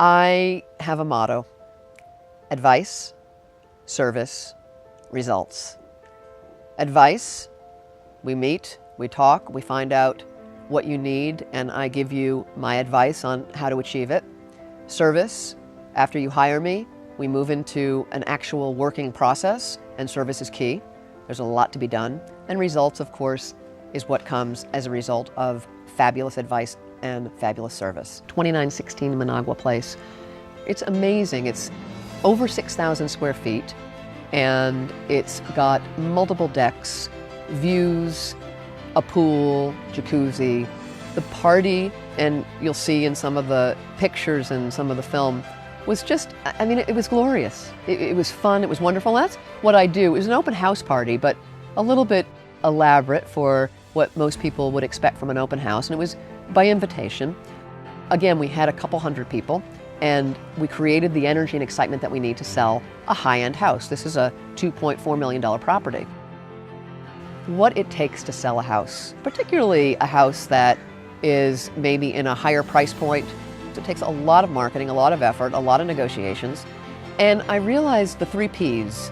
I have a motto: advice, service, results. Advice, we meet, we talk, we find out what you need, and I give you my advice on how to achieve it. Service, after you hire me, we move into an actual working process, and service is key. There's a lot to be done. And results, of course, is what comes as a result of fabulous advice and fabulous service. 2916 Managua Place. It's amazing. It's over 6,000 square feet, and it's got multiple decks, views, a pool, jacuzzi. The party, and you'll see in some of the pictures and some of the film, was just, I mean, it was glorious. It was fun, it was wonderful. That's what I do. It was an open house party, but a little bit elaborate for what most people would expect from an open house, and it was by invitation. Again, we had a couple hundred people, and we created the energy and excitement that we need to sell a high-end house. This is a $2.4 million property. What it takes to sell a house, particularly a house that is maybe in a higher price point, it takes a lot of marketing, a lot of effort, a lot of negotiations. And I realized the 3 Ps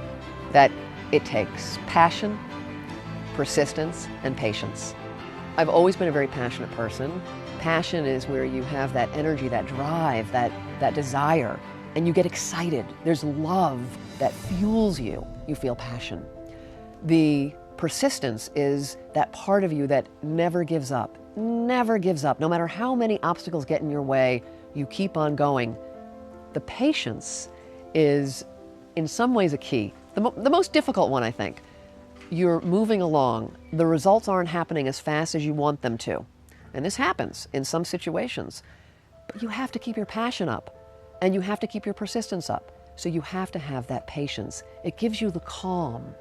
that it takes: passion, persistence, and patience. I've always been a very passionate person. Passion is where you have that energy, that drive, that desire, and you get excited. There's love that fuels you. You feel passion. The persistence is that part of you that never gives up, never gives up. No matter how many obstacles get in your way, you keep on going. The patience is, in some ways, a key. The most difficult one, I think. You're moving along. The results aren't happening as fast as you want them to. And this happens in some situations. But you have to keep your passion up, and you have to keep your persistence up. So you have to have that patience. It gives you the calm,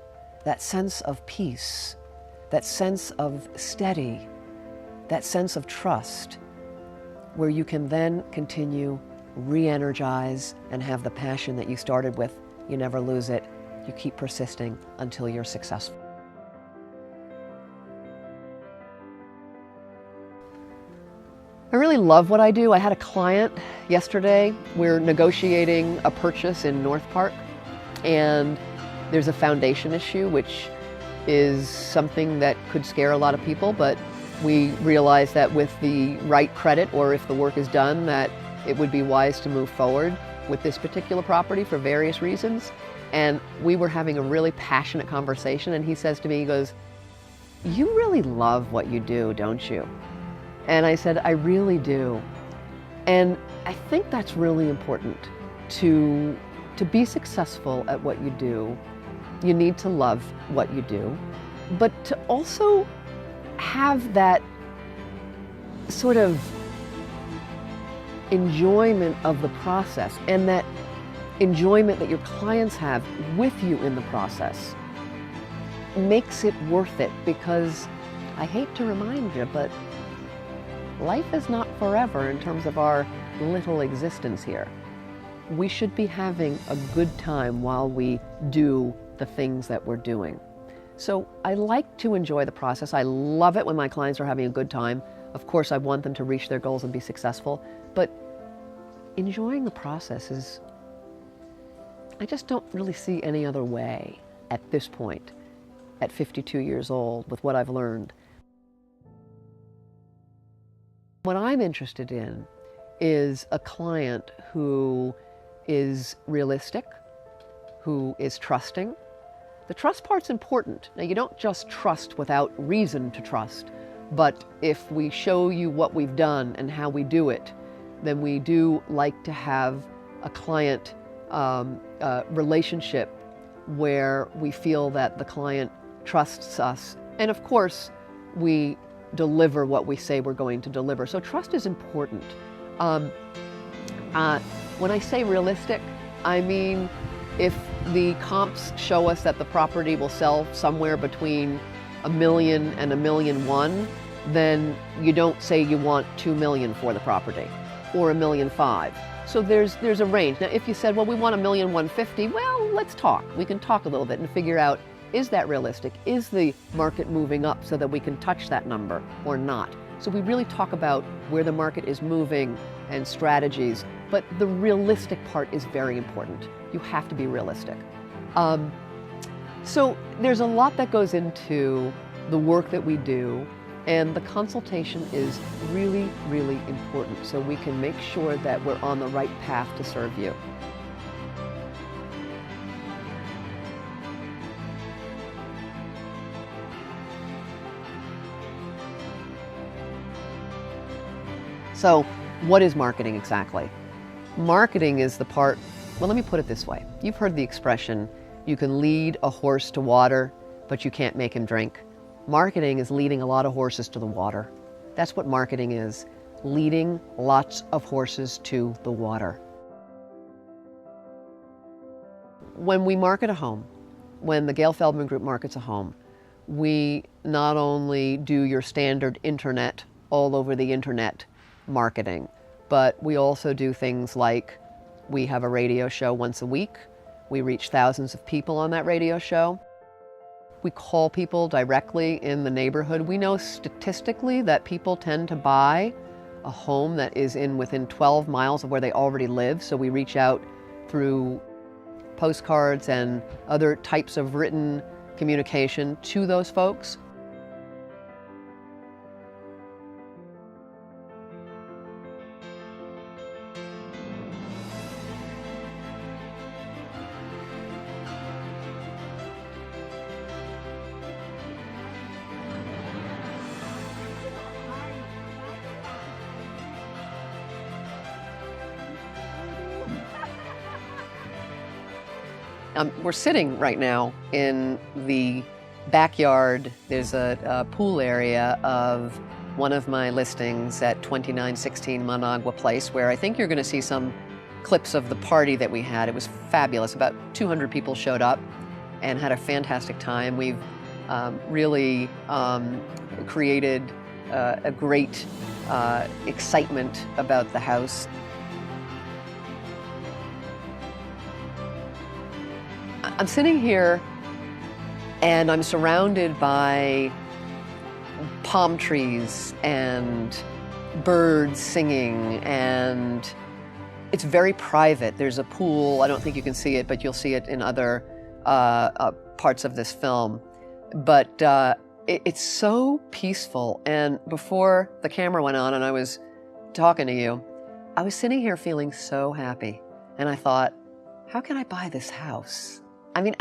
that sense of peace, that sense of steady, that sense of trust, where you can then continue, re-energize, and have the passion that you started with. You never lose it. You keep persisting until you're successful. I really love what I do. I had a client yesterday. We're negotiating a purchase in North Park, and there's a foundation issue, which is something that could scare a lot of people, but we realize that with the right credit, or if the work is done, that it would be wise to move forward with this particular property for various reasons. And we were having a really passionate conversation, and he says to me, he goes, "You really love what you do, don't you?" And I said, "I really do." And I think that's really important. To be successful at what you do, you need to love what you do, but to also have that sort of enjoyment of the process, and that enjoyment that your clients have with you in the process makes it worth it. Because I hate to remind you, but life is not forever in terms of our little existence here. We should be having a good time while we do the things that we're doing. So I like to enjoy the process. I love it when my clients are having a good time. Of course, I want them to reach their goals and be successful, but enjoying the process is, I just don't really see any other way at this point, at 52 years old, with what I've learned. What I'm interested in is a client who is realistic, who is trusting. The trust part's important. Now, you don't just trust without reason to trust, but if we show you what we've done and how we do it, then we do like to have a client relationship where we feel that the client trusts us. And of course, we deliver what we say we're going to deliver. So trust is important. When I say realistic, I mean, if the comps show us that the property will sell somewhere between $1 million and $1.1 million, then you don't say you want $2 million for the property, or $1.5 million. So there's a range. Now, if you said, well, we want $1.15 million, well, let's talk. We can talk a little bit and figure out, is that realistic? Is the market moving up so that we can touch that number or not? So we really talk about where the market is moving and strategies but the realistic part is very important. You have to be realistic. So there's a lot that goes into the work that we do, and the consultation is really, really important so we can make sure that we're on the right path to serve you. So what is marketing exactly? Marketing is the part, well, let me put it this way. You've heard the expression, you can lead a horse to water, but you can't make him drink. Marketing is leading a lot of horses to the water. That's what marketing is, leading lots of horses to the water. When we market a home, when the Gail Feldman Group markets a home, we not only do your standard internet, all over the internet marketing, but we also do things like we have a radio show once a week. We reach thousands of people on that radio show. We call people directly in the neighborhood. We know statistically that people tend to buy a home that is within 12 miles of where they already live, so we reach out through postcards and other types of written communication to those folks. We're sitting right now in the backyard. There's a pool area of one of my listings at 2916 Managua Place, where I think you're going to see some clips of the party that we had. It was fabulous. About 200 people showed up and had a fantastic time. We've really created a great excitement about the house. I'm sitting here and I'm surrounded by palm trees and birds singing, and it's very private. There's a pool. I don't think you can see it, but you'll see it in other parts of this film. But it's so peaceful. And before the camera went on and I was talking to you, I was sitting here feeling so happy. And I thought, how can I buy this house? I mean,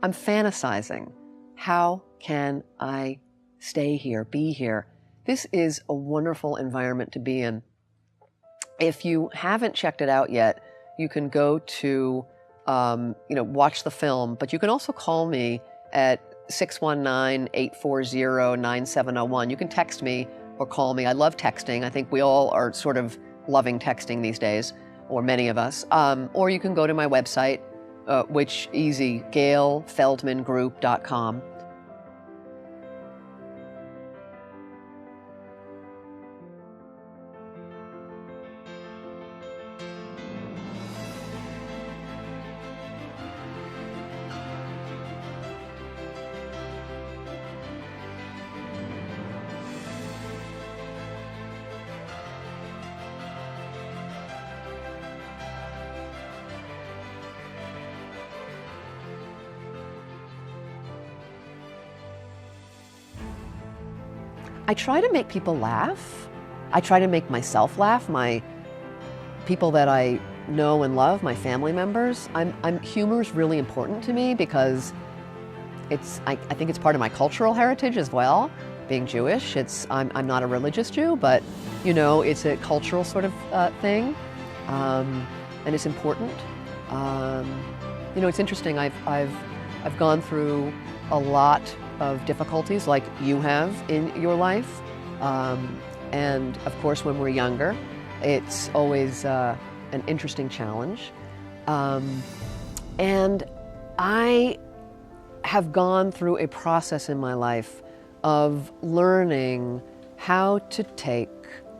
I'm fantasizing. How can I stay here, be here? This is a wonderful environment to be in. If you haven't checked it out yet, you can go to, watch the film, but you can also call me at 619-840-9701. You can text me or call me. I love texting. I think we all are sort of loving texting these days, or many of us. Or you can go to my website, which easy, gailfeldmangroup.com. I try to make people laugh. I try to make myself laugh, my people that I know and love, my family members. Humor is really important to me because I think it's part of my cultural heritage as well. Being Jewish, I'm not a religious Jew, but it's a cultural sort of thing, and it's important. It's interesting. I've gone through a lot of difficulties like you have in your life. And of course, when we're younger, it's always an interesting challenge. And I have gone through a process in my life of learning how to take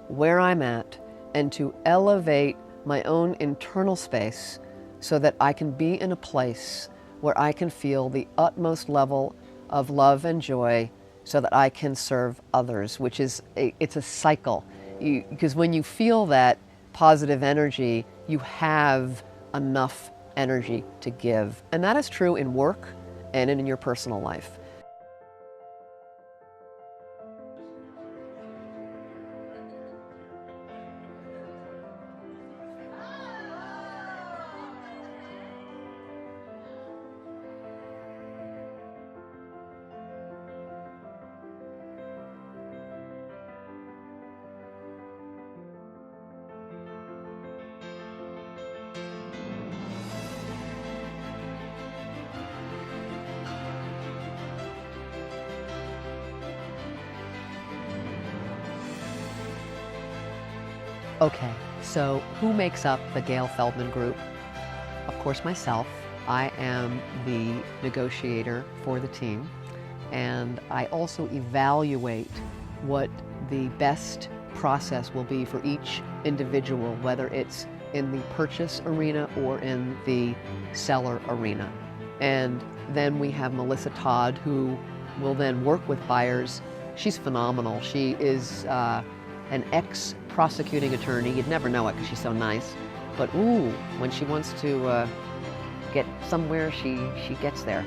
where I'm at and to elevate my own internal space so that I can be in a place where I can feel the utmost level of love and joy so that I can serve others, which is it's a cycle. Because when you feel that positive energy, you have enough energy to give. And that is true in work and in your personal life. Okay, so who makes up the Gail Feldman group? Of course, myself. I am the negotiator for the team, and I also evaluate what the best process will be for each individual, whether it's in the purchase arena or in the seller arena. And then we have Melissa Todd, who will then work with buyers. She's phenomenal. She is an ex-prosecuting attorney. You'd never know it because she's so nice. But ooh, when she wants to get somewhere, she gets there.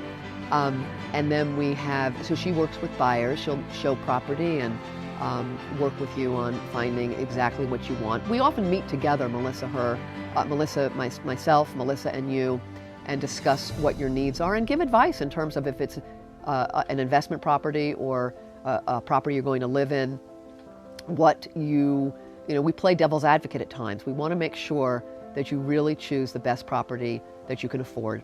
And then we have, so she works with buyers. She'll show property and work with you on finding exactly what you want. We often meet together, myself, Melissa, and you, and discuss what your needs are and give advice in terms of if it's an investment property or a property you're going to live in. We play devil's advocate at times. We want to make sure that you really choose the best property that you can afford.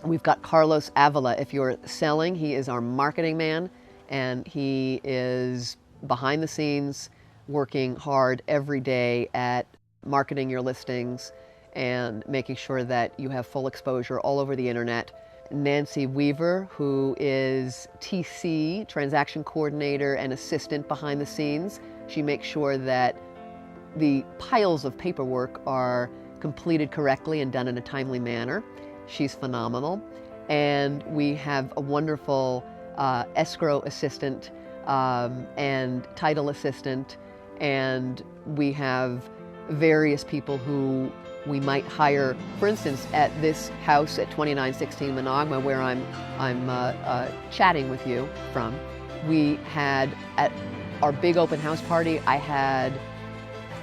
We've got Carlos Avila. If you're selling, he is our marketing man, and he is behind the scenes working hard every day at marketing your listings and making sure that you have full exposure all over the internet. Nancy Weaver, who is TC, transaction coordinator and assistant behind the scenes. She makes sure that the piles of paperwork are completed correctly and done in a timely manner. She's phenomenal. And we have a wonderful escrow assistant and title assistant, and we have various people who we might hire. For instance, at this house at 2916 Monongahela, where I'm chatting with you from, we had at our big open house party, I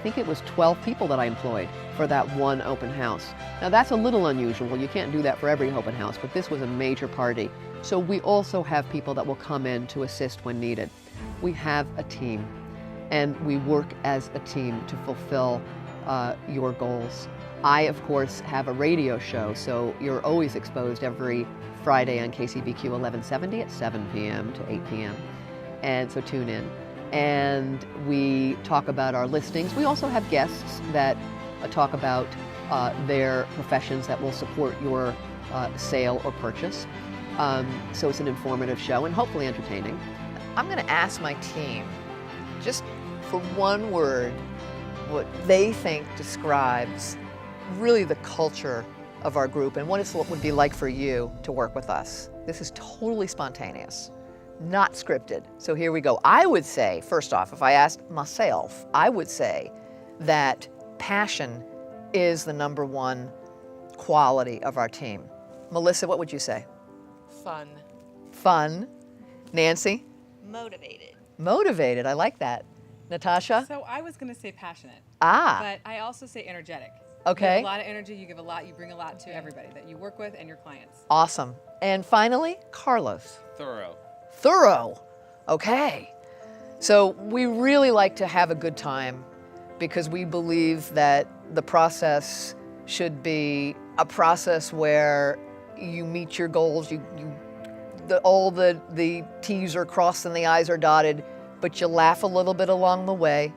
think it was 12 people that I employed for that one open house. Now that's a little unusual. You can't do that for every open house, but this was a major party. So we also have people that will come in to assist when needed. We have a team, and we work as a team to fulfill your goals. I, of course, have a radio show, so you're always exposed every Friday on KCBQ 1170 at 7 p.m. to 8 p.m. And so tune in. And we talk about our listings. We also have guests that talk about their professions that will support your sale or purchase. So it's an informative show and hopefully entertaining. I'm going to ask my team, just for one word, what they think describes really the culture of our group and what it would be like for you to work with us. This is totally spontaneous, not scripted. So here we go. I would say, first off, if I asked myself, I would say that passion is the number one quality of our team. Melissa, what would you say? Fun. Fun. Nancy? Motivated. Motivated, I like that. Natasha? So I was going to say passionate. Ah. But I also say energetic. Okay. You have a lot of energy, you give a lot, you bring a lot to everybody that you work with and your clients. Awesome. And finally, Carlos. Thorough. Thorough. Okay. So we really like to have a good time because we believe that the process should be a process where you meet your goals, all the T's are crossed and the I's are dotted, but you laugh a little bit along the way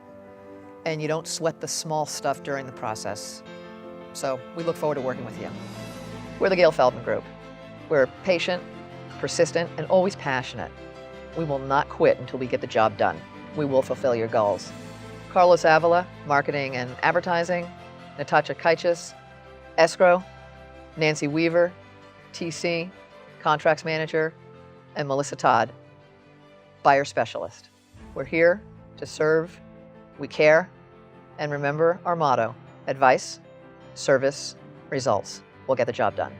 and you don't sweat the small stuff during the process. So we look forward to working with you. We're the Gail Feldman Group. We're patient, persistent, and always passionate. We will not quit until we get the job done. We will fulfill your goals. Carlos Avila, Marketing and Advertising. Natasha Kaichis, Escrow. Nancy Weaver, TC, Contracts Manager. And Melissa Todd, Buyer Specialist. We're here to serve. We care. And remember our motto: advice, service, results. We'll get the job done.